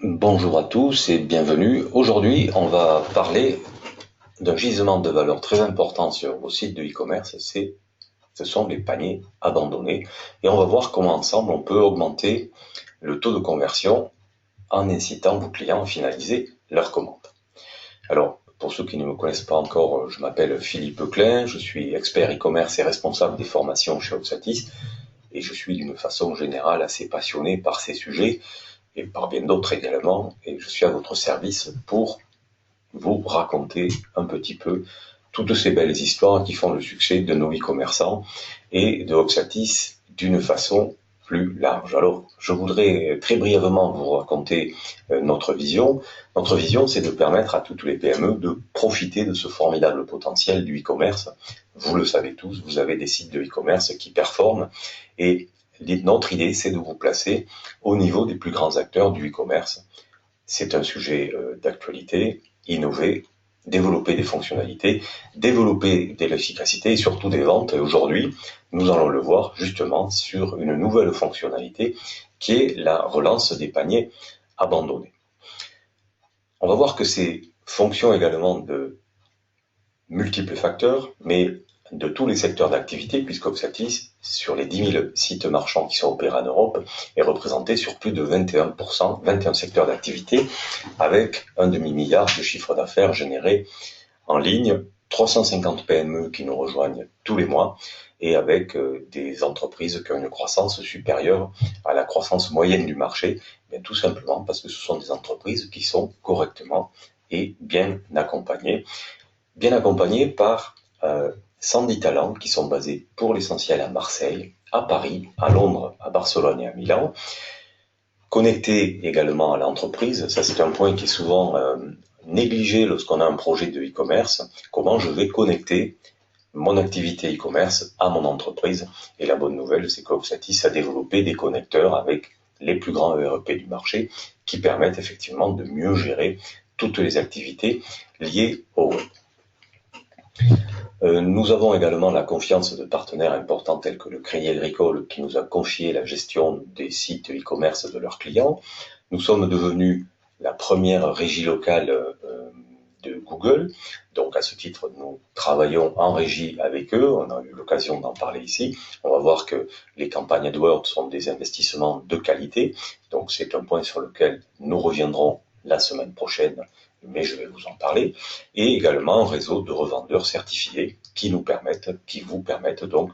Bonjour à tous et bienvenue. Aujourd'hui, on va parler d'un gisement de valeur très important sur vos sites de e-commerce, ce sont les paniers abandonnés. Et on va voir comment ensemble on peut augmenter le taux de conversion en incitant vos clients à finaliser leur commande. Alors, pour ceux qui ne me connaissent pas encore, je m'appelle Philippe Klein, je suis expert e-commerce et responsable des formations chez Oxatis, et je suis d'une façon générale assez passionné par ces sujets et par bien d'autres également, et je suis à votre service pour vous raconter un petit peu toutes ces belles histoires qui font le succès de nos e-commerçants et de Oxatis d'une façon plus large. Alors, je voudrais très brièvement vous raconter notre vision. Notre vision, c'est de permettre à toutes les PME de profiter de ce formidable potentiel du e-commerce. Vous le savez tous, vous avez des sites de e-commerce qui performent et notre idée, c'est de vous placer au niveau des plus grands acteurs du e-commerce. C'est un sujet d'actualité, innover, développer des fonctionnalités, développer de l'efficacité et surtout des ventes. Et aujourd'hui, nous allons le voir justement sur une nouvelle fonctionnalité qui est la relance des paniers abandonnés. On va voir que ces fonctions également de multiples facteurs, mais de tous les secteurs d'activité, puisqu'Oxatis, sur les 10 000 sites marchands qui sont opérés en Europe, est représenté sur plus de 21%, 21 secteurs d'activité, avec un demi-milliard de chiffre d'affaires généré en ligne, 350 PME qui nous rejoignent tous les mois, et avec des entreprises qui ont une croissance supérieure à la croissance moyenne du marché, bien tout simplement parce que ce sont des entreprises qui sont correctement et bien accompagnées par 110 talents qui sont basés pour l'essentiel à Marseille, à Paris, à Londres, à Barcelone et à Milan, connectés également à l'entreprise. Ça, c'est un point qui est souvent négligé lorsqu'on a un projet de e-commerce. Comment je vais connecter mon activité e-commerce à mon entreprise? Et la bonne nouvelle, c'est qu'Oxatis a développé des connecteurs avec les plus grands ERP du marché qui permettent effectivement de mieux gérer toutes les activités liées au web. Nous avons également la confiance de partenaires importants tels que le Crédit Agricole qui nous a confié la gestion des sites e-commerce de leurs clients. Nous sommes devenus la première régie locale de Google. Donc à ce titre, nous travaillons en régie avec eux. On a eu l'occasion d'en parler ici. On va voir que les campagnes AdWords sont des investissements de qualité. Donc c'est un point sur lequel nous reviendrons la semaine prochaine, mais je vais vous en parler, et également un réseau de revendeurs certifiés qui vous permettent donc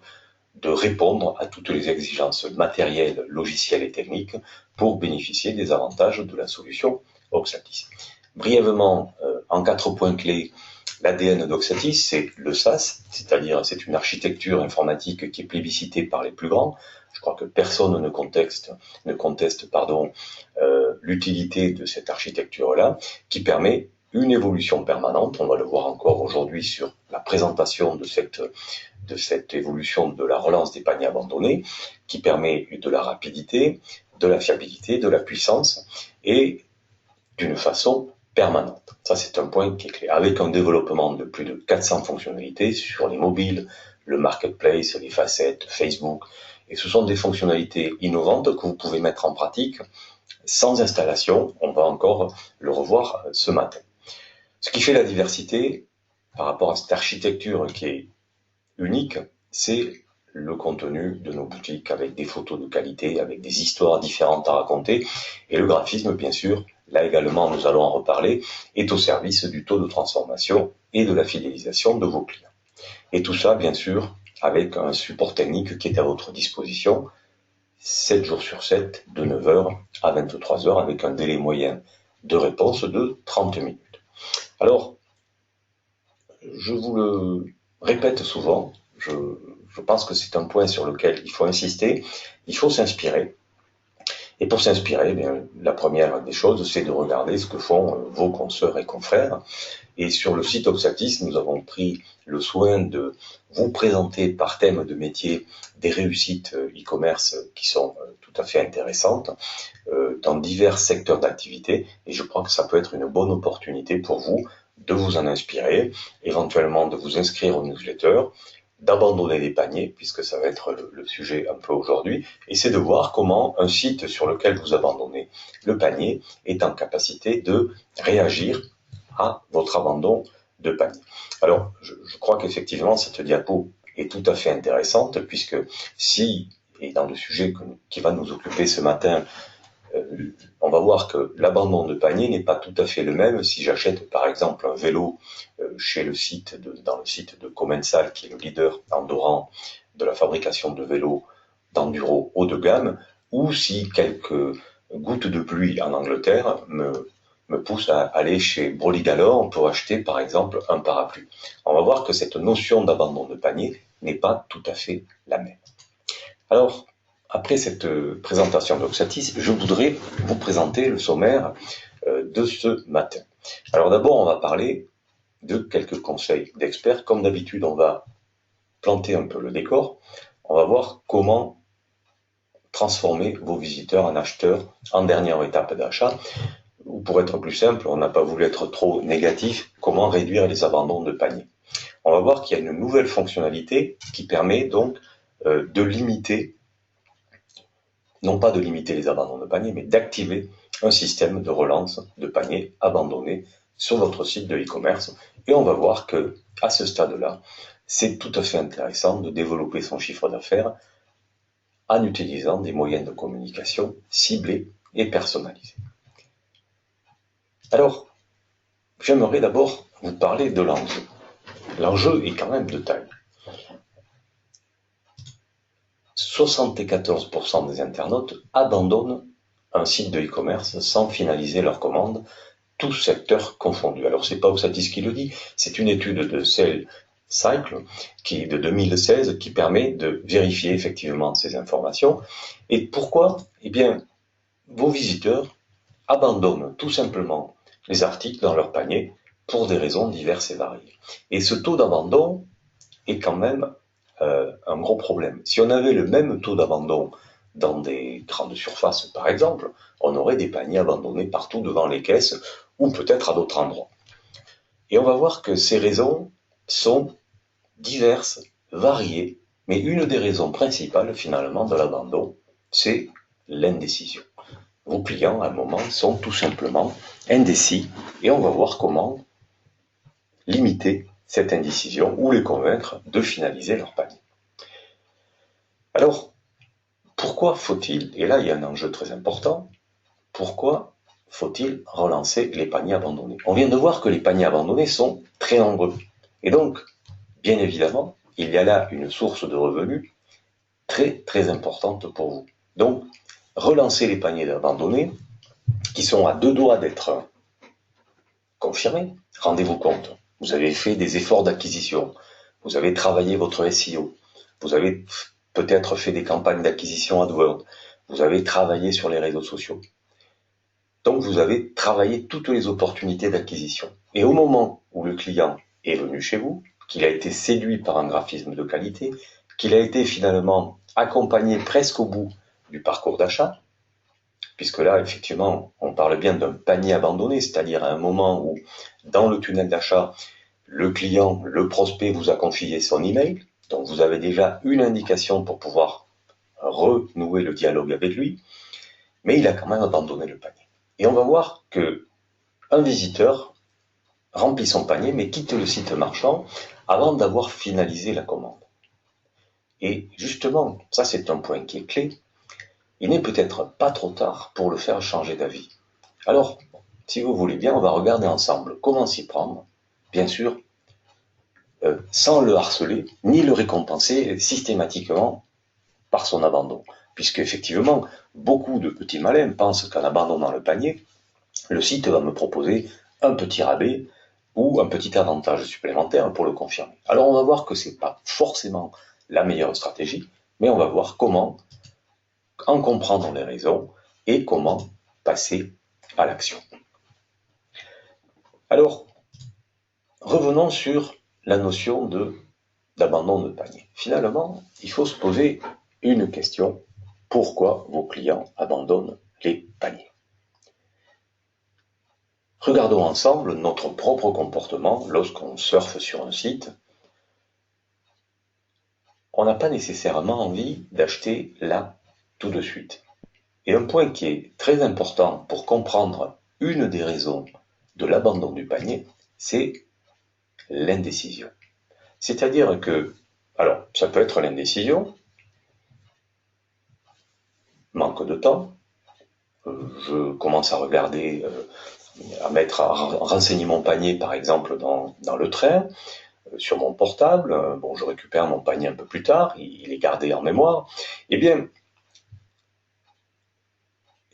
de répondre à toutes les exigences matérielles, logicielles et techniques pour bénéficier des avantages de la solution Oxatis. Brièvement, en 4 points clés, l'ADN d'Oxatis, c'est le SaaS, c'est-à-dire c'est une architecture informatique qui est plébiscitée par les plus grands. Je crois que personne ne conteste l'utilité de cette architecture-là, qui permet une évolution permanente. On va le voir encore aujourd'hui sur la présentation de cette évolution de la relance des paniers abandonnés, qui permet de la rapidité, de la fiabilité, de la puissance, et d'une façon permanente. Ça, c'est un point qui est clé. Avec un développement de plus de 400 fonctionnalités sur les mobiles, le marketplace, les facettes, Facebook, et ce sont des fonctionnalités innovantes que vous pouvez mettre en pratique sans installation. On va encore le revoir ce matin. Ce qui fait la diversité par rapport à cette architecture qui est unique, c'est le contenu de nos boutiques avec des photos de qualité, avec des histoires différentes à raconter, et le graphisme, bien sûr, là également nous allons en reparler, est au service du taux de transformation et de la fidélisation de vos clients. Et tout ça, bien sûr, avec un support technique qui est à votre disposition 7 jours sur 7, de 9h à 23h, avec un délai moyen de réponse de 30 minutes. Alors, je vous le répète souvent, je pense que c'est un point sur lequel il faut insister, il faut s'inspirer. Et pour s'inspirer, la première des choses, c'est de regarder ce que font vos consoeurs et confrères. Et sur le site Oxatis, nous avons pris le soin de vous présenter par thème de métier des réussites e-commerce qui sont tout à fait intéressantes dans divers secteurs d'activité. Et je crois que ça peut être une bonne opportunité pour vous de vous en inspirer, éventuellement de vous inscrire au newsletter d'abandonner les paniers, puisque ça va être le sujet un peu aujourd'hui, et c'est de voir comment un site sur lequel vous abandonnez le panier est en capacité de réagir à votre abandon de panier. Alors, je crois qu'effectivement, cette diapo est tout à fait intéressante, puisque si, et dans le sujet qui va nous occuper ce matin, on va voir que l'abandon de panier n'est pas tout à fait le même si j'achète par exemple un vélo dans le site de Commencal, qui est le leader andorran de la fabrication de vélos d'enduro haut de gamme, ou si quelques gouttes de pluie en Angleterre me poussent à aller chez Brolly Galore pour acheter par exemple un parapluie. On va voir que cette notion d'abandon de panier n'est pas tout à fait la même. Alors, après cette présentation d'Oxatis, je voudrais vous présenter le sommaire de ce matin. Alors d'abord, on va parler de quelques conseils d'experts. Comme d'habitude, on va planter un peu le décor. On va voir comment transformer vos visiteurs en acheteurs en dernière étape d'achat. Ou pour être plus simple, on n'a pas voulu être trop négatif, comment réduire les abandons de panier. On va voir qu'il y a une nouvelle fonctionnalité qui permet donc de limiter, non pas de limiter les abandons de panier, mais d'activer un système de relance de panier abandonné sur votre site de e-commerce. Et on va voir que, à ce stade-là, c'est tout à fait intéressant de développer son chiffre d'affaires en utilisant des moyens de communication ciblés et personnalisés. Alors, j'aimerais d'abord vous parler de l'enjeu. L'enjeu est quand même de taille. 74% des internautes abandonnent un site de e-commerce sans finaliser leur commande, tous secteurs confondus. Alors c'est pas Oxatis qui le dit, c'est une étude de Sales Cycle qui est de 2016 qui permet de vérifier effectivement ces informations. Et pourquoi? Eh bien, vos visiteurs abandonnent tout simplement les articles dans leur panier pour des raisons diverses et variées. Et ce taux d'abandon est quand même un gros problème. Si on avait le même taux d'abandon dans des grandes surfaces, par exemple, on aurait des paniers abandonnés partout devant les caisses ou peut-être à d'autres endroits. Et on va voir que ces raisons sont diverses, variées, mais une des raisons principales finalement de l'abandon, c'est l'indécision. Vos clients, à un moment, sont tout simplement indécis et on va voir comment limiter cette indécision ou les convaincre de finaliser leur panier. Alors, pourquoi faut-il, et là il y a un enjeu très important, pourquoi faut-il relancer les paniers abandonnés? On vient de voir que les paniers abandonnés sont très nombreux. Et donc, bien évidemment, il y a là une source de revenus très très importante pour vous. Donc, relancer les paniers abandonnés, qui sont à deux doigts d'être confirmés, rendez-vous compte, vous avez fait des efforts d'acquisition, vous avez travaillé votre SEO, vous avez peut-être fait des campagnes d'acquisition AdWords, vous avez travaillé sur les réseaux sociaux. Donc vous avez travaillé toutes les opportunités d'acquisition. Et au moment où le client est venu chez vous, qu'il a été séduit par un graphisme de qualité, qu'il a été finalement accompagné presque au bout du parcours d'achat, puisque là, effectivement, on parle bien d'un panier abandonné, c'est-à-dire à un moment où, dans le tunnel d'achat, le client, le prospect vous a confié son email, donc vous avez déjà une indication pour pouvoir renouer le dialogue avec lui, mais il a quand même abandonné le panier. Et on va voir que un visiteur remplit son panier, mais quitte le site marchand avant d'avoir finalisé la commande. Et justement, ça c'est un point qui est clé, il n'est peut-être pas trop tard pour le faire changer d'avis. Alors, si vous voulez bien, on va regarder ensemble comment s'y prendre, bien sûr, sans le harceler, ni le récompenser systématiquement par son abandon. Puisque effectivement, beaucoup de petits malins pensent qu'en abandonnant le panier, le site va me proposer un petit rabais ou un petit avantage supplémentaire pour le confirmer. Alors on va voir que ce n'est pas forcément la meilleure stratégie, mais on va voir comment en comprendre les raisons et comment passer à l'action. Alors, revenons sur la notion d'abandon de panier. Finalement, il faut se poser une question. Pourquoi vos clients abandonnent les paniers? Regardons ensemble notre propre comportement lorsqu'on surfe sur un site. on n'a pas nécessairement envie d'acheter là tout de suite. Et un point qui est très important pour comprendre une des raisons de l'abandon du panier, c'est l'indécision. C'est-à-dire que, alors, ça peut être l'indécision, manque de temps, je commence à regarder, à renseigner mon panier par exemple dans le train, sur mon portable, bon je récupère mon panier un peu plus tard, il est gardé en mémoire, eh bien,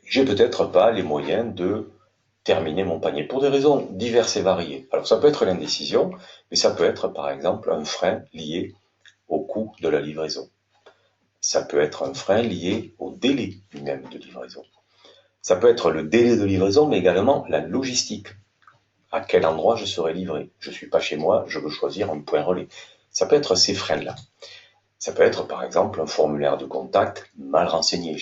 j'ai peut-être pas les moyens de terminer mon panier pour des raisons diverses et variées. Alors ça peut être l'indécision, mais ça peut être par exemple un frein lié au coût de la livraison. Ça peut être un frein lié au délai même de livraison. Ça peut être le délai de livraison, mais également la logistique. À quel endroit je serai livré? Je ne suis pas chez moi, je veux choisir un point relais. Ça peut être ces freins-là. Ça peut être par exemple un formulaire de contact mal renseigné.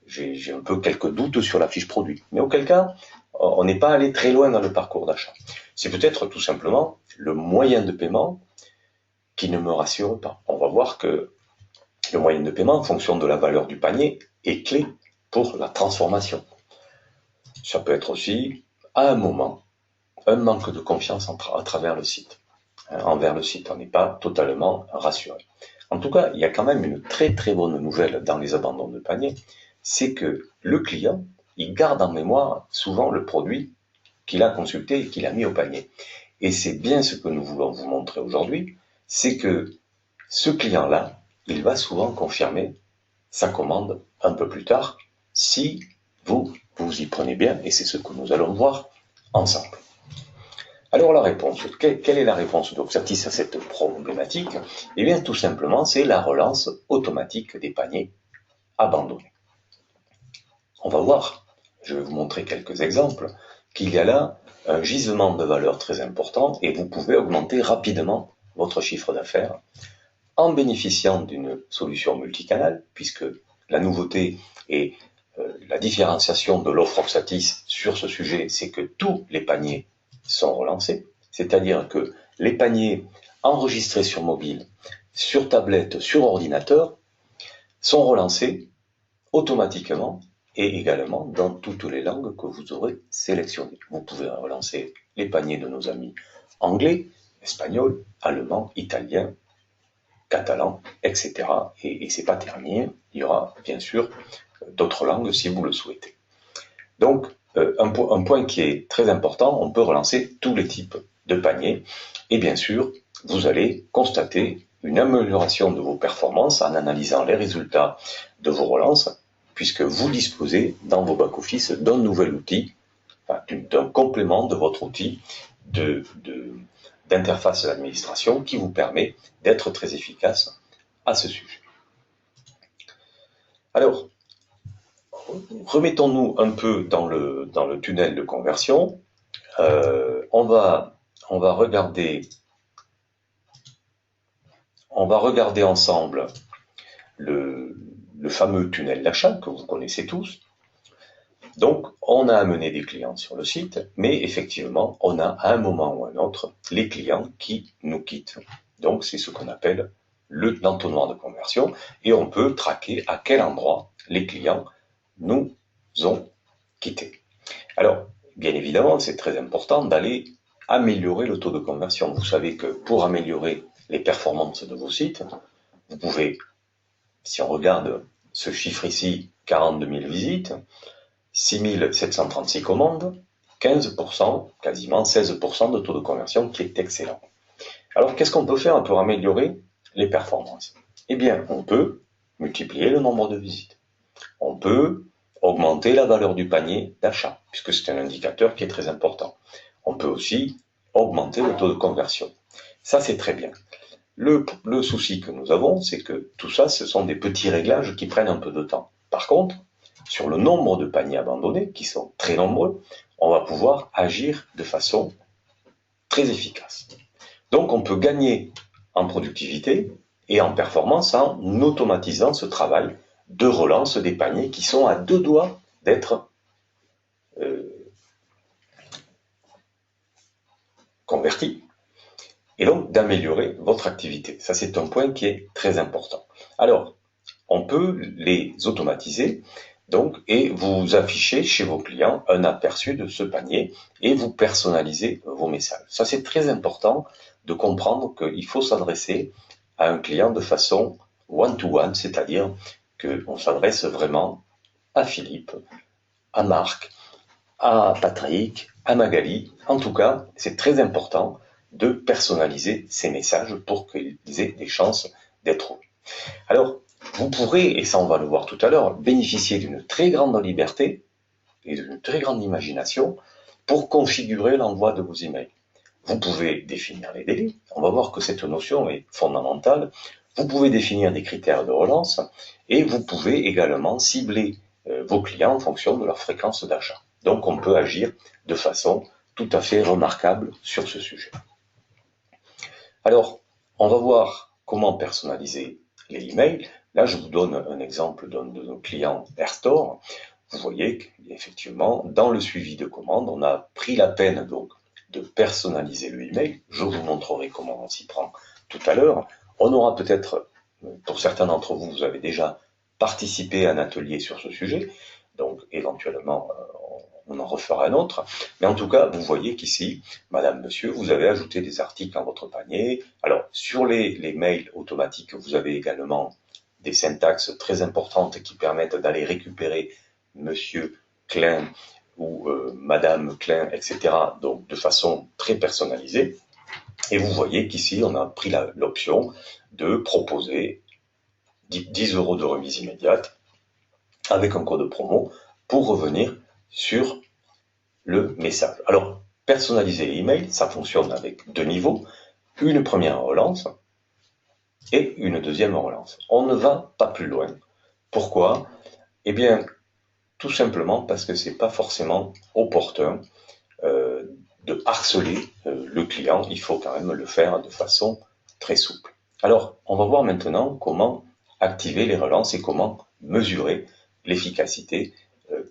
J'ai un peu quelques doutes sur la fiche produit. Mais auquel cas, on n'est pas allé très loin dans le parcours d'achat. C'est peut-être tout simplement le moyen de paiement qui ne me rassure pas. On va voir que le moyen de paiement, en fonction de la valeur du panier, est clé pour la transformation. Ça peut être aussi, à un moment, un manque de confiance à travers le site. Envers le site, on n'est pas totalement rassuré. En tout cas, il y a quand même une très très bonne nouvelle dans les abandons de panier, c'est que le client, il garde en mémoire souvent le produit qu'il a consulté et qu'il a mis au panier. Et c'est bien ce que nous voulons vous montrer aujourd'hui, c'est que ce client-là, il va souvent confirmer sa commande un peu plus tard, si vous y prenez bien, et c'est ce que nous allons voir ensemble. Alors la réponse, quelle est la réponse d'Oxatis à cette problématique? Eh bien tout simplement, c'est la relance automatique des paniers abandonnés. On va voir, je vais vous montrer quelques exemples, qu'il y a là un gisement de valeur très important et vous pouvez augmenter rapidement votre chiffre d'affaires en bénéficiant d'une solution multicanal, puisque la nouveauté et la différenciation de l'offre Oxatis sur ce sujet, c'est que tous les paniers sont relancés, c'est-à-dire que les paniers enregistrés sur mobile, sur tablette, sur ordinateur, sont relancés automatiquement et également dans toutes les langues que vous aurez sélectionnées. Vous pouvez relancer les paniers de nos amis anglais, espagnol, allemand, italien, catalan, etc. Et c'est pas terminé, il y aura bien sûr d'autres langues si vous le souhaitez. Donc, un point qui est très important, on peut relancer tous les types de paniers et bien sûr, vous allez constater une amélioration de vos performances en analysant les résultats de vos relances, puisque vous disposez dans vos back-office d'un nouvel outil, d'un complément de votre outil d'interface d'administration qui vous permet d'être très efficace à ce sujet. Alors, remettons-nous un peu dans le tunnel de conversion. On va regarder ensemble le fameux tunnel d'achat que vous connaissez tous. Donc, on a amené des clients sur le site, mais effectivement, on a à un moment ou à un autre les clients qui nous quittent. Donc, c'est ce qu'on appelle l'entonnoir de conversion, et on peut traquer à quel endroit les clients nous ont quittés. Alors, bien évidemment, c'est très important d'aller améliorer le taux de conversion. Vous savez que pour améliorer les performances de vos sites, vous pouvez, si on regarde ce chiffre ici, 42 000 visites, 6 736 commandes, 15%, quasiment 16% de taux de conversion qui est excellent. Alors, qu'est-ce qu'on peut faire pour améliorer les performances? Eh bien, on peut multiplier le nombre de visites. On peut augmenter la valeur du panier d'achat, puisque c'est un indicateur qui est très important. On peut aussi augmenter le taux de conversion. Ça, c'est très bien. Le souci que nous avons, c'est que tout ça, ce sont des petits réglages qui prennent un peu de temps. Par contre, sur le nombre de paniers abandonnés, qui sont très nombreux, on va pouvoir agir de façon très efficace. Donc, on peut gagner en productivité et en performance en automatisant ce travail de relance des paniers qui sont à deux doigts d'être convertis. et donc d'améliorer votre activité. Ça, c'est un point qui est très important. Alors, on peut les automatiser donc, et vous affichez chez vos clients un aperçu de ce panier et vous personnalisez vos messages. Ça, c'est très important de comprendre qu'il faut s'adresser à un client de façon one-to-one, c'est-à-dire qu'on s'adresse vraiment à Philippe, à Marc, à Patrick, à Magali. En tout cas, c'est très important de personnaliser ces messages pour qu'ils aient des chances d'être vus. Alors, vous pourrez, et ça on va le voir tout à l'heure, bénéficier d'une très grande liberté et d'une très grande imagination pour configurer l'envoi de vos emails. Vous pouvez définir les délais, on va voir que cette notion est fondamentale. Vous pouvez définir des critères de relance et vous pouvez également cibler vos clients en fonction de leur fréquence d'achat. Donc on peut agir de façon tout à fait remarquable sur ce sujet. Alors, on va voir comment personnaliser les emails. Là, je vous donne un exemple d'un de nos clients AirStore. Vous voyez qu'effectivement, dans le suivi de commande, on a pris la peine donc de personnaliser le email. Je vous montrerai comment on s'y prend tout à l'heure. On aura peut-être, pour certains d'entre vous, vous avez déjà participé à un atelier sur ce sujet, donc éventuellement on en refera un autre. Mais en tout cas, vous voyez qu'ici, madame, monsieur, vous avez ajouté des articles dans votre panier. Alors, sur les mails automatiques, vous avez également des syntaxes très importantes qui permettent d'aller récupérer monsieur Klein ou madame Klein, etc. Donc, de façon très personnalisée. Et vous voyez qu'ici, on a pris l'option de proposer 10 € de remise immédiate avec un code promo pour revenir sur le message. Alors, personnaliser les emails, ça fonctionne avec deux niveaux, une première relance et une deuxième relance. On ne va pas plus loin. Pourquoi? Eh bien, tout simplement parce que c'est pas forcément opportun de harceler le client. Il faut quand même le faire de façon très souple. Alors, on va voir maintenant comment activer les relances et comment mesurer l'efficacité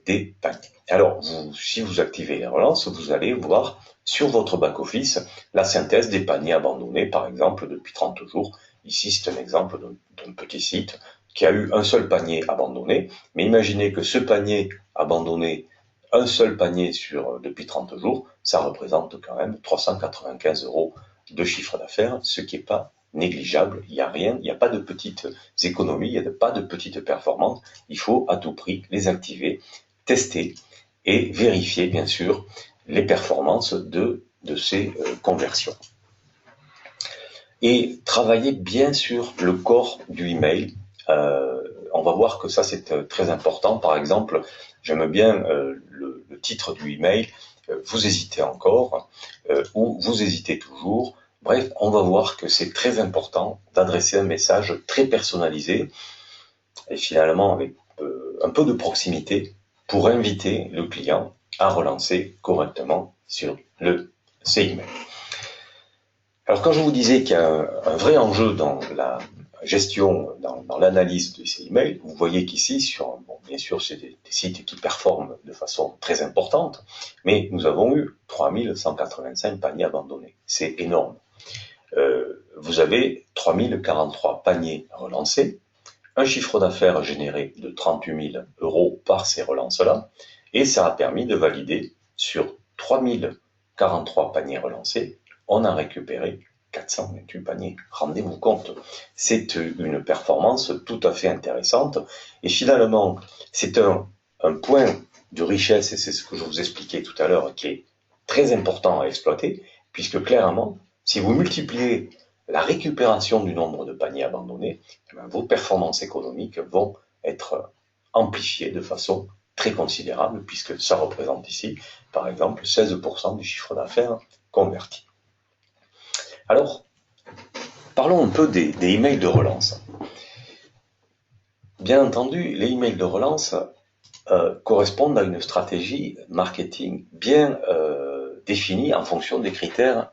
des paniers. Alors, si vous activez les relances, vous allez voir sur votre back-office la synthèse des paniers abandonnés, par exemple, depuis 30 jours. Ici, c'est un exemple d'un petit site qui a eu un seul panier abandonné, mais imaginez que ce panier abandonné, un seul panier depuis 30 jours, ça représente quand même 395 € de chiffre d'affaires, ce qui n'est pas négligeable. Il n'y a rien, il n'y a pas de petites économies, il n'y a pas de petites performances. Il faut à tout prix les activer, tester et vérifier bien sûr les performances de ces conversions. Et travailler bien sûr le corps du email. On va voir que ça c'est très important. Par exemple, j'aime bien le titre du email. Vous hésitez encore ou vous hésitez toujours. Bref, on va voir que c'est très important d'adresser un message très personnalisé et finalement avec un peu de proximité pour inviter le client à relancer correctement sur ces emails. Alors quand je vous disais qu'il y a un vrai enjeu dans la gestion, dans l'analyse de ces emails, vous voyez qu'ici, bien sûr, c'est des sites qui performent de façon très importante, mais nous avons eu 3185 paniers abandonnés. C'est énorme. Vous avez 3043 paniers relancés, un chiffre d'affaires généré de 38 000 € par ces relances-là, et ça a permis de valider sur 3043 paniers relancés, on a récupéré 428 paniers. Rendez-vous compte, c'est une performance tout à fait intéressante, et finalement, c'est un point de richesse, et c'est ce que je vous expliquais tout à l'heure, qui est très important à exploiter, puisque clairement, si vous multipliez la récupération du nombre de paniers abandonnés, vos performances économiques vont être amplifiées de façon très considérable, puisque ça représente ici, par exemple, 16% du chiffre d'affaires converti. Alors, parlons un peu des emails de relance. Bien entendu, les emails de relance correspondent à une stratégie marketing bien définie en fonction des critères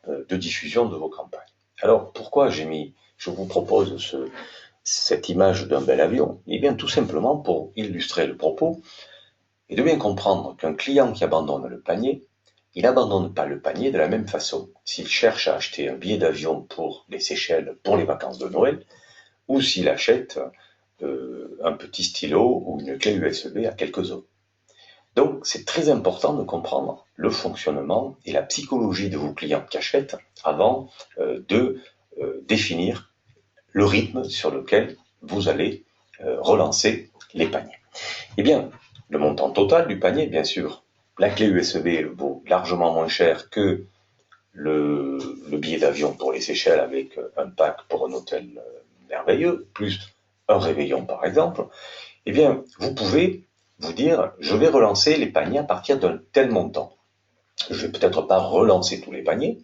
de diffusion de vos campagnes. Alors, pourquoi je vous propose cette image d'un bel avion? Eh bien, tout simplement pour illustrer le propos et de bien comprendre qu'un client qui abandonne le panier il n'abandonne pas le panier de la même façon s'il cherche à acheter un billet d'avion pour les Seychelles pour les vacances de Noël ou s'il achète un petit stylo ou une clé USB à quelques euros. Donc, c'est très important de comprendre le fonctionnement et la psychologie de vos clients qui achètent avant de définir le rythme sur lequel vous allez relancer les paniers. Eh bien, le montant total du panier, bien sûr, la clé USB vaut largement moins cher que le billet d'avion pour les Seychelles avec un pack pour un hôtel merveilleux, plus un réveillon par exemple. Eh bien, vous pouvez vous dire, je vais relancer les paniers à partir d'un tel montant. Je ne vais peut-être pas relancer tous les paniers,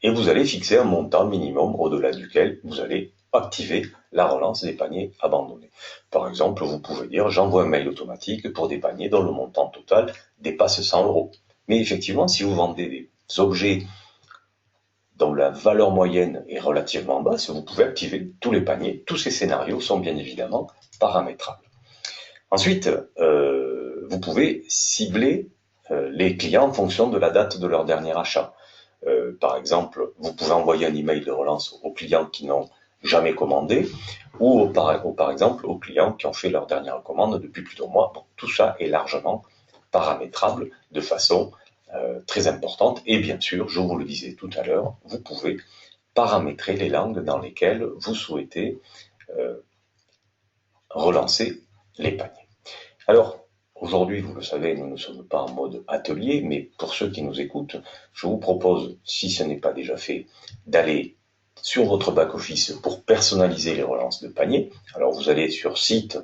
et vous allez fixer un montant minimum au-delà duquel vous allez activer la relance des paniers abandonnés. Par exemple, vous pouvez dire, j'envoie un mail automatique pour des paniers dont le montant total dépasse 100 euros. Mais effectivement, si vous vendez des objets dont la valeur moyenne est relativement basse, vous pouvez activer tous les paniers. Tous ces scénarios sont bien évidemment paramétrables. Ensuite, vous pouvez cibler les clients en fonction de la date de leur dernier achat. Par exemple, vous pouvez envoyer un email de relance aux clients qui n'ont jamais commandé ou par exemple aux clients qui ont fait leur dernière commande depuis plus d'un mois. Bon, tout ça est largement paramétrable de façon très importante et bien sûr, je vous le disais tout à l'heure, vous pouvez paramétrer les langues dans lesquelles vous souhaitez relancer les paniers. Alors, aujourd'hui, vous le savez, nous ne sommes pas en mode atelier, mais pour ceux qui nous écoutent, je vous propose, si ce n'est pas déjà fait, d'aller sur votre back-office pour personnaliser les relances de panier. Alors, vous allez sur site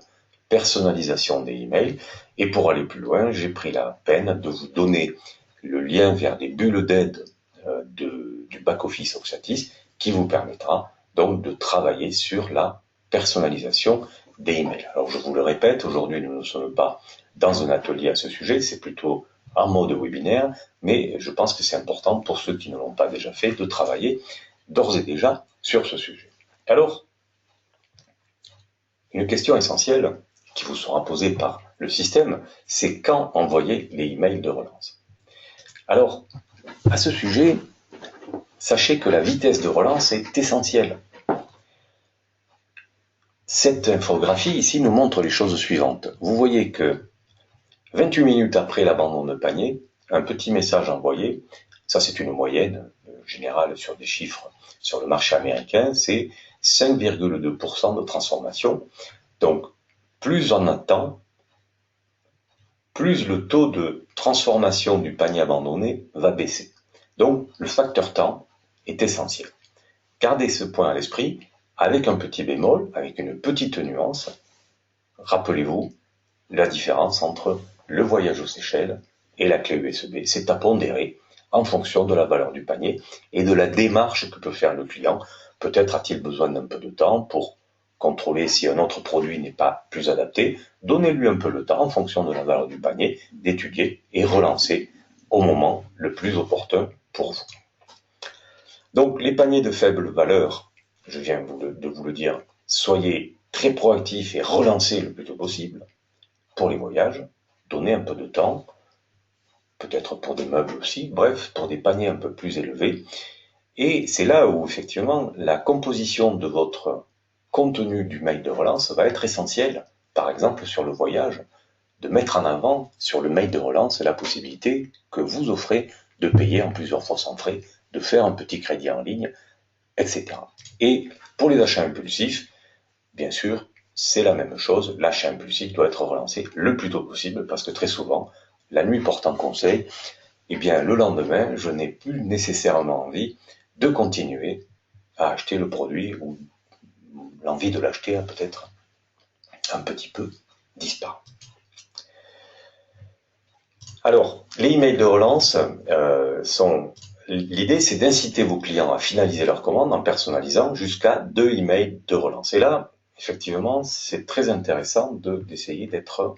personnalisation des emails, et pour aller plus loin, j'ai pris la peine de vous donner le lien vers les bulles d'aide du back-office Oxatis, qui vous permettra donc de travailler sur la personnalisation des emails. Alors je vous le répète, aujourd'hui nous ne sommes pas dans un atelier à ce sujet, c'est plutôt en mode webinaire, mais je pense que c'est important pour ceux qui ne l'ont pas déjà fait de travailler d'ores et déjà sur ce sujet. Alors, une question essentielle qui vous sera posée par le système, c'est quand envoyer les emails de relance. Alors, à ce sujet, sachez que la vitesse de relance est essentielle. Cette infographie ici nous montre les choses suivantes. Vous voyez que 28 minutes après l'abandon de panier, un petit message envoyé, ça c'est une moyenne générale sur des chiffres sur le marché américain, c'est 5,2% de transformation. Donc, plus on attend, plus le taux de transformation du panier abandonné va baisser. Donc, le facteur temps est essentiel. Gardez ce point à l'esprit, avec un petit bémol, avec une petite nuance. Rappelez-vous la différence entre le voyage aux Seychelles et la clé USB. C'est à pondérer en fonction de la valeur du panier et de la démarche que peut faire le client. Peut-être a-t-il besoin d'un peu de temps pour contrôler si un autre produit n'est pas plus adapté. Donnez-lui un peu le temps en fonction de la valeur du panier d'étudier et relancer au moment le plus opportun pour vous. Donc les paniers de faible valeur, je viens de vous le dire, soyez très proactifs et relancez le plus tôt possible. Pour les voyages, donnez un peu de temps, peut-être pour des meubles aussi, bref, pour des paniers un peu plus élevés. Et c'est là où effectivement la composition de votre contenu du mail de relance va être essentielle. Par exemple sur le voyage, de mettre en avant sur le mail de relance la possibilité que vous offrez de payer en plusieurs fois sans frais, de faire un petit crédit en ligne, etc. Et pour les achats impulsifs, bien sûr, c'est la même chose. L'achat impulsif doit être relancé le plus tôt possible parce que très souvent, la nuit portant conseil, eh bien, le lendemain, je n'ai plus nécessairement envie de continuer à acheter le produit ou l'envie de l'acheter a peut-être un petit peu disparu. Alors, les emails de relance l'idée, c'est d'inciter vos clients à finaliser leur commande en personnalisant jusqu'à 2 emails de relance. Et là, effectivement, c'est très intéressant d'essayer d'être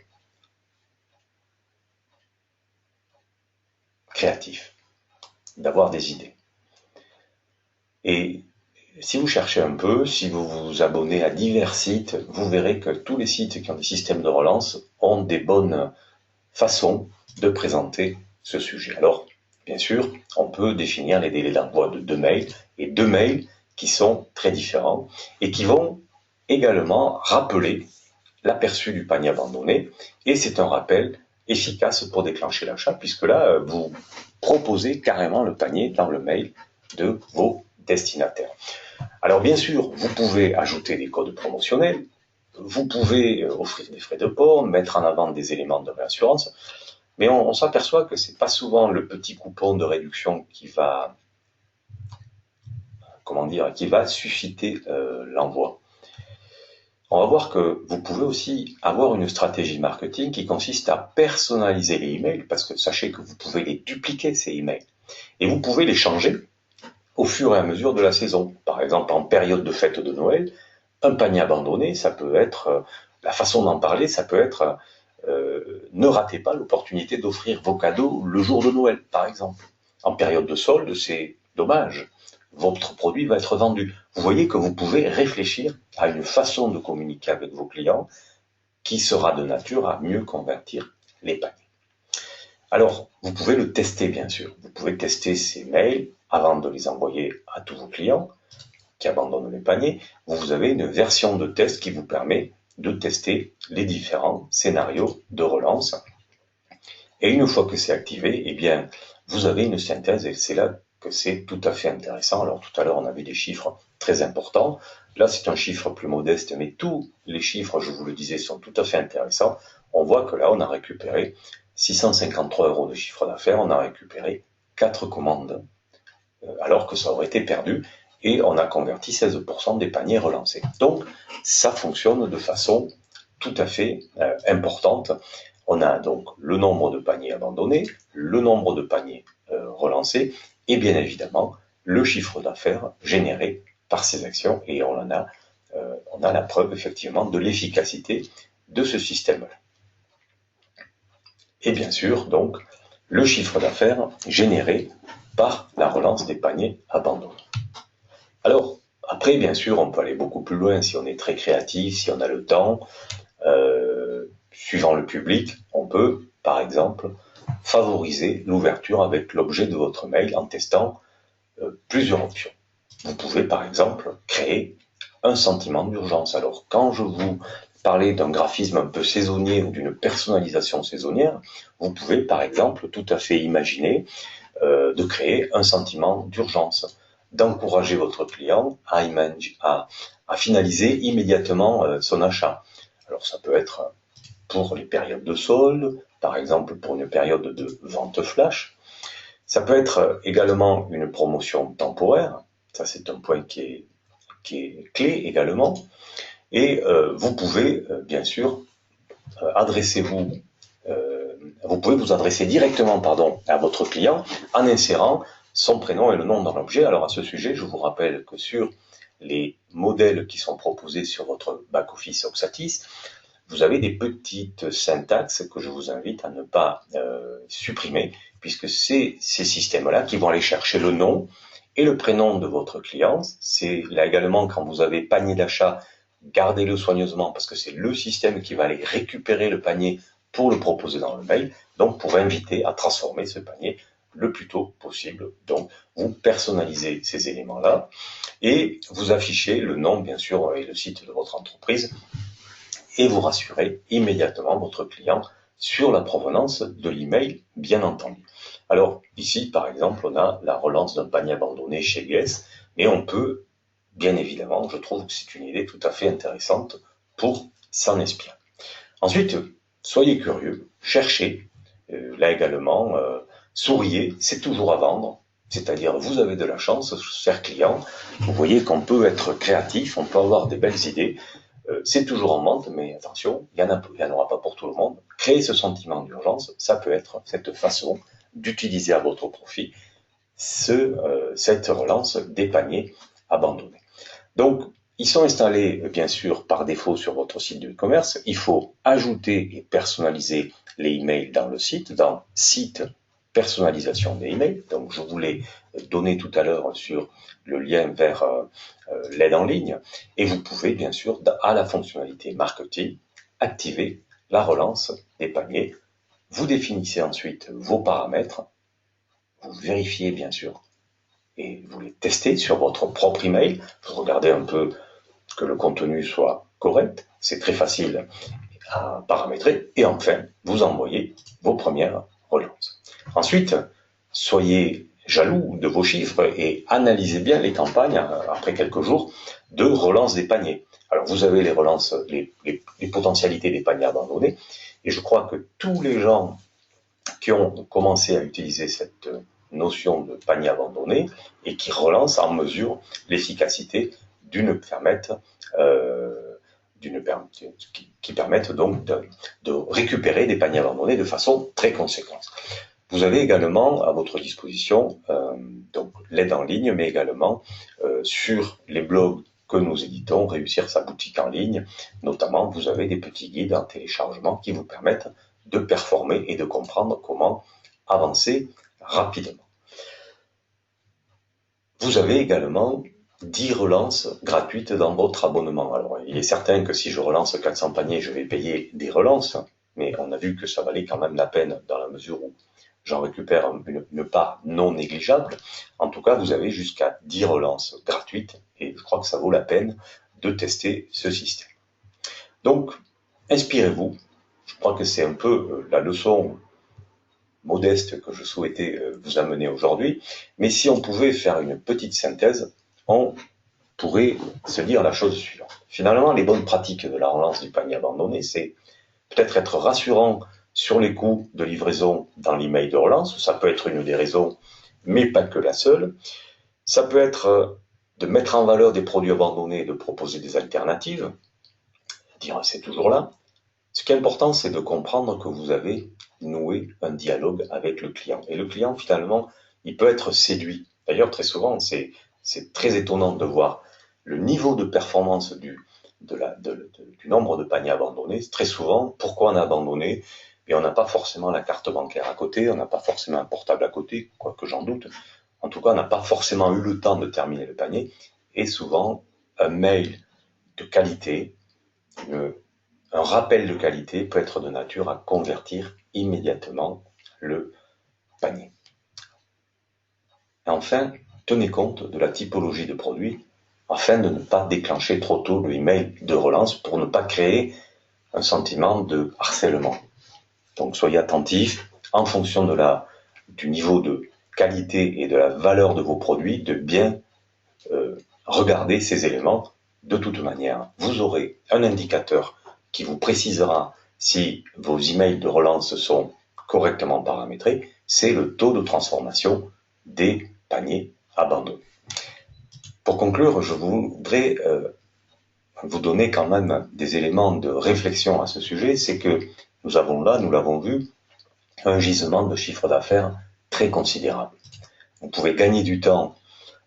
créatif, d'avoir des idées. Et si vous cherchez un peu, si vous vous abonnez à divers sites, vous verrez que tous les sites qui ont des systèmes de relance ont des bonnes façons de présenter ce sujet. Alors, bien sûr, on peut définir les délais d'envoi de 2 mails, et 2 mails qui sont très différents et qui vont également rappeler l'aperçu du panier abandonné, et c'est un rappel efficace pour déclencher l'achat, puisque là, vous proposez carrément le panier dans le mail de vos destinataires. Alors bien sûr, vous pouvez ajouter des codes promotionnels, vous pouvez offrir des frais de port, mettre en avant des éléments de réassurance, mais on s'aperçoit que c'est pas souvent le petit coupon de réduction qui va, qui va susciter l'envoi. On va voir que vous pouvez aussi avoir une stratégie marketing qui consiste à personnaliser les emails, parce que sachez que vous pouvez les dupliquer, ces emails, et vous pouvez les changer au fur et à mesure de la saison. Par exemple, en période de fête de Noël, un panier abandonné, ça peut être, la façon d'en parler, ça peut être, ne ratez pas l'opportunité d'offrir vos cadeaux le jour de Noël, par exemple. En période de solde, c'est dommage. Votre produit va être vendu. Vous voyez que vous pouvez réfléchir à une façon de communiquer avec vos clients qui sera de nature à mieux convertir les paniers. Alors, vous pouvez le tester, bien sûr. Vous pouvez tester ces mails avant de les envoyer à tous vos clients qui abandonnent les paniers. Vous avez une version de test qui vous permet de tester les différents scénarios de relance. Et une fois que c'est activé, eh bien, vous avez une synthèse, et c'est là que c'est tout à fait intéressant. Alors tout à l'heure, on a vu des chiffres très importants. Là, c'est un chiffre plus modeste, mais tous les chiffres, je vous le disais, sont tout à fait intéressants. On voit que là, on a récupéré 653 € de chiffre d'affaires, on a récupéré 4 commandes, alors que ça aurait été perdu, et on a converti 16% des paniers relancés. Donc, ça fonctionne de façon tout à fait importante. On a donc le nombre de paniers abandonnés, le nombre de paniers relancés, et bien évidemment, le chiffre d'affaires généré par ces actions, et on a la preuve effectivement de l'efficacité de ce système-là. Et bien sûr, donc, le chiffre d'affaires généré par la relance des paniers abandonnés. Alors, après, bien sûr, on peut aller beaucoup plus loin si on est très créatif, si on a le temps. Suivant le public, on peut, par exemple, favoriser l'ouverture avec l'objet de votre mail en testant plusieurs options. Vous pouvez, par exemple, créer un sentiment d'urgence. Alors, quand je vous parlais d'un graphisme un peu saisonnier ou d'une personnalisation saisonnière, vous pouvez, par exemple, tout à fait imaginer de créer un sentiment d'urgence, d'encourager votre client à finaliser immédiatement son achat. Alors, ça peut être pour les périodes de solde, par exemple pour une période de vente flash. Ça peut être également une promotion temporaire, ça c'est un point qui est clé également, et vous pouvez bien sûr vous pouvez vous adresser directement à votre client en insérant son prénom et le nom dans l'objet. Alors à ce sujet, je vous rappelle que sur les modèles qui sont proposés sur votre back-office Oxatis, vous avez des petites syntaxes que je vous invite à ne pas supprimer, puisque c'est ces systèmes-là qui vont aller chercher le nom et le prénom de votre client. C'est là également, quand vous avez panier d'achat, gardez-le soigneusement, parce que c'est le système qui va aller récupérer le panier pour le proposer dans le mail, donc pour inviter à transformer ce panier le plus tôt possible. Donc, vous personnalisez ces éléments-là et vous affichez le nom, bien sûr, et le site de votre entreprise, et vous rassurez immédiatement votre client sur la provenance de l'email, bien entendu. Alors, ici, par exemple, on a la relance d'un panier abandonné chez Guess, mais on peut, bien évidemment, je trouve que c'est une idée tout à fait intéressante pour s'en inspirer. Ensuite, soyez curieux, cherchez, là également, souriez, c'est toujours à vendre, c'est-à-dire vous avez de la chance, chers clients, vous voyez qu'on peut être créatif, on peut avoir des belles idées, c'est toujours en vente, mais attention, il n'y en aura pas pour tout le monde. Créer ce sentiment d'urgence, ça peut être cette façon d'utiliser à votre profit cette relance des paniers abandonnés. Donc, ils sont installés, bien sûr, par défaut sur votre site de e-commerce. Il faut ajouter et personnaliser les emails dans le site, dans site personnalisation des emails. Donc, je vous l'ai donné tout à l'heure sur le lien vers l'aide en ligne. Et vous pouvez, bien sûr, à la fonctionnalité marketing, activer la relance des paniers. Vous définissez ensuite vos paramètres, vous vérifiez bien sûr, et vous les testez sur votre propre email, vous regardez un peu que le contenu soit correct, c'est très facile à paramétrer, et enfin, vous envoyez vos premières relances. Ensuite, soyez jaloux de vos chiffres et analysez bien les campagnes après quelques jours de relance des paniers. Alors vous avez les relances, les potentialités des paniers abandonnés, et je crois que tous les gens qui ont commencé à utiliser cette notion de panier abandonné et qui relancent en mesure l'efficacité d'une permettent qui permettent donc de récupérer des paniers abandonnés de façon très conséquente. Vous avez également à votre disposition donc l'aide en ligne, mais également sur les blogs que nous éditons, Réussir sa boutique en ligne, notamment vous avez des petits guides en téléchargement qui vous permettent de performer et de comprendre comment avancer rapidement. Vous avez également 10 relances gratuites dans votre abonnement. Alors, il est certain que si je relance 400 paniers, je vais payer des relances, mais on a vu que ça valait quand même la peine dans la mesure où j'en récupère une part non négligeable. En tout cas, vous avez jusqu'à 10 relances gratuites et je crois que ça vaut la peine de tester ce système. Donc, inspirez-vous. Je crois que c'est un peu la leçon modeste que je souhaitais vous amener aujourd'hui. Mais si on pouvait faire une petite synthèse, on pourrait se dire la chose suivante. Finalement, les bonnes pratiques de la relance du panier abandonné, c'est peut-être être rassurant sur les coûts de livraison dans l'email de relance. Ça peut être une des raisons, mais pas que la seule. Ça peut être de mettre en valeur des produits abandonnés et de proposer des alternatives. Dire c'est toujours là. Ce qui est important, c'est de comprendre que vous avez noué un dialogue avec le client. Et le client, finalement, il peut être séduit. D'ailleurs, très souvent, c'est très étonnant de voir le niveau de performance du nombre de paniers abandonnés. Très souvent, pourquoi on a abandonné? Et on n'a pas forcément la carte bancaire à côté, on n'a pas forcément un portable à côté, quoique j'en doute. En tout cas, on n'a pas forcément eu le temps de terminer le panier. Et souvent, un mail de qualité, un rappel de qualité peut être de nature à convertir immédiatement le panier. Et enfin, tenez compte de la typologie de produit afin de ne pas déclencher trop tôt le email de relance pour ne pas créer un sentiment de harcèlement. Donc soyez attentifs en fonction du niveau de qualité et de la valeur de vos produits, de bien regarder ces éléments. De toute manière, vous aurez un indicateur qui vous précisera si vos emails de relance sont correctement paramétrés, c'est le taux de transformation des paniers abandonnés. Pour conclure, je voudrais vous donner quand même des éléments de réflexion à ce sujet, c'est que nous avons là, nous l'avons vu, un gisement de chiffre d'affaires très considérable. Vous pouvez gagner du temps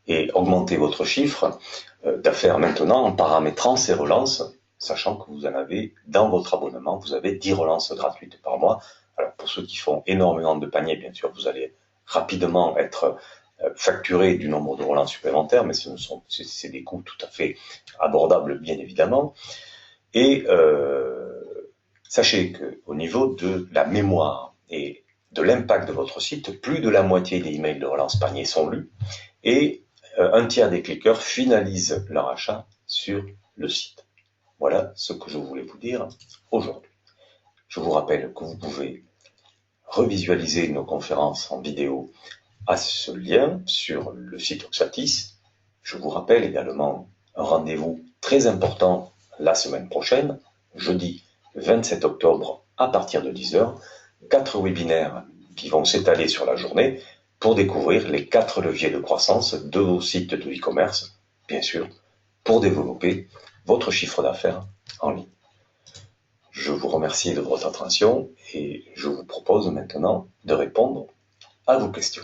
et augmenter votre chiffre d'affaires maintenant en paramétrant ces relances, sachant que vous en avez dans votre abonnement, vous avez 10 relances gratuites par mois. Alors pour ceux qui font énormément de paniers, bien sûr, vous allez rapidement être facturé du nombre de relances supplémentaires, mais c'est des coûts tout à fait abordables, bien évidemment. Et sachez qu'au niveau de la mémoire et de l'impact de votre site, plus de la moitié des emails de relance panier sont lus et un tiers des cliqueurs finalisent leur achat sur le site. Voilà ce que je voulais vous dire aujourd'hui. Je vous rappelle que vous pouvez revisualiser nos conférences en vidéo à ce lien sur le site Oxatis. Je vous rappelle également un rendez-vous très important la semaine prochaine, jeudi 27 octobre à partir de 10h, 4 webinaires qui vont s'étaler sur la journée pour découvrir les 4 leviers de croissance de vos sites de e-commerce, bien sûr, pour développer votre chiffre d'affaires en ligne. Je vous remercie de votre attention et je vous propose maintenant de répondre à vos questions.